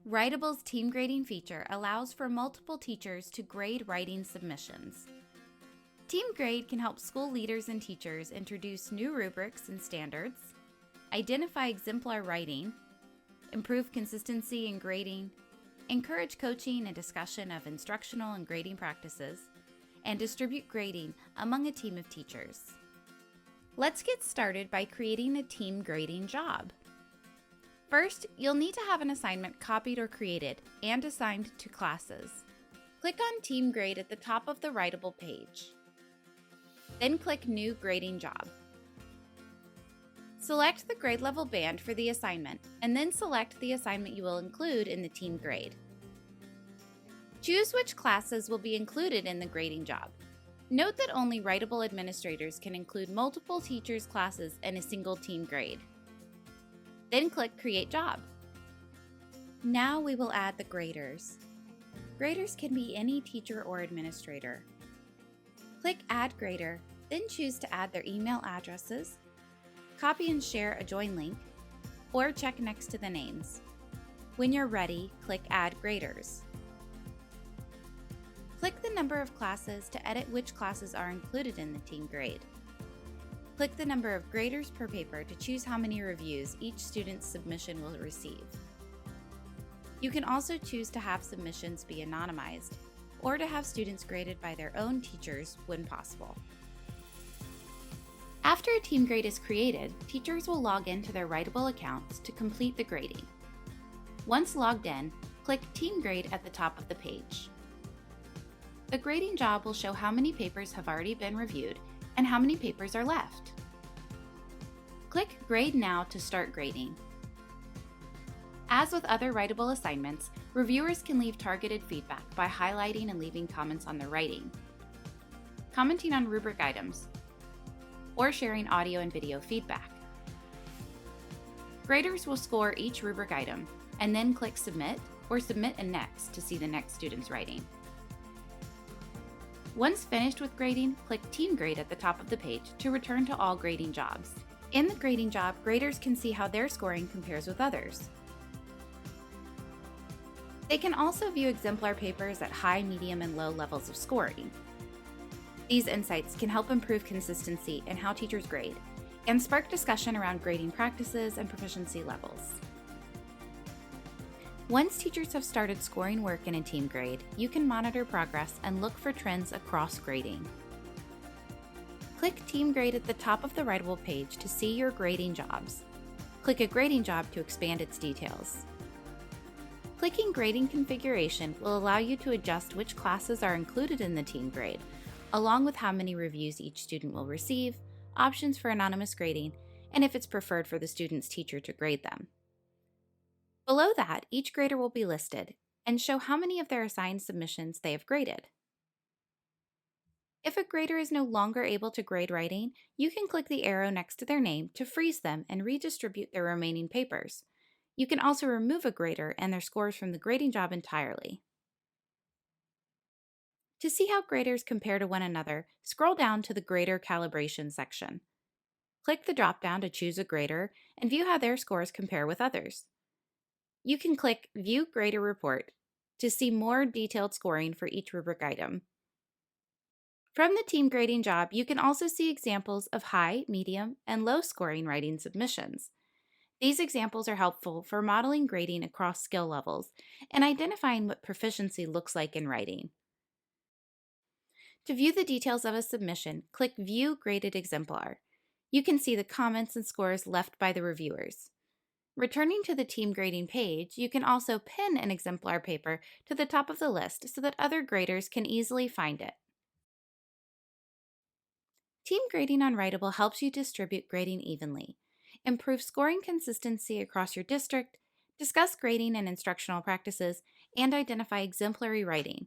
Writable's team grading feature allows for multiple teachers to grade writing submissions. Team Grade can help school leaders and teachers introduce new rubrics and standards, identify exemplar writing, improve consistency in grading, encourage coaching and discussion of instructional and grading practices, and distribute grading among a team of teachers. Let's get started by creating a team grading job. First, you'll need to have an assignment copied or created and assigned to classes. Click on Team Grade at the top of the Writable page. Then click New Grading Job. Select the grade level band for the assignment, and then select the assignment you will include in the team grade. Choose which classes will be included in the grading job. Note that only Writable administrators can include multiple teachers' classes in a single team grade. Then click Create Job. Now we will add the graders. Graders can be any teacher or administrator. Click Add Grader, then choose to add their email addresses, copy and share a join link, or check next to the names. When you're ready, click Add Graders. Click the number of classes to edit which classes are included in the team grade. Click the number of graders per paper to choose how many reviews each student's submission will receive. You can also choose to have submissions be anonymized, or to have students graded by their own teachers when possible. After a team grade is created, teachers will log into their Writable accounts to complete the grading. Once logged in, click Team Grade at the top of the page. The grading job will show how many papers have already been reviewed and how many papers are left. Click Grade Now to start grading. As with other Writable assignments, reviewers can leave targeted feedback by highlighting and leaving comments on the writing, commenting on rubric items, or sharing audio and video feedback. Graders will score each rubric item and then click Submit or Submit and Next to see the next student's writing. Once finished with grading, click Team Grade at the top of the page to return to all grading jobs. In the grading job, graders can see how their scoring compares with others. They can also view exemplar papers at high, medium, and low levels of scoring. These insights can help improve consistency in how teachers grade and spark discussion around grading practices and proficiency levels. Once teachers have started scoring work in a team grade, you can monitor progress and look for trends across grading. Click Team Grade at the top of the Writable page to see your grading jobs. Click a grading job to expand its details. Clicking Grading Configuration will allow you to adjust which classes are included in the team grade, along with how many reviews each student will receive, options for anonymous grading, and if it's preferred for the student's teacher to grade them. Below that, each grader will be listed and show how many of their assigned submissions they have graded. If a grader is no longer able to grade writing, you can click the arrow next to their name to freeze them and redistribute their remaining papers. You can also remove a grader and their scores from the grading job entirely. To see how graders compare to one another, scroll down to the Grader Calibration section. Click the drop-down to choose a grader and view how their scores compare with others. You can click View Grader Report to see more detailed scoring for each rubric item. From the team grading job, you can also see examples of high, medium, and low scoring writing submissions. These examples are helpful for modeling grading across skill levels and identifying what proficiency looks like in writing. To view the details of a submission, click View Graded Exemplar. You can see the comments and scores left by the reviewers. Returning to the team grading page, you can also pin an exemplar paper to the top of the list so that other graders can easily find it. Team grading on Writable helps you distribute grading evenly, improve scoring consistency across your district, discuss grading and instructional practices, and identify exemplary writing,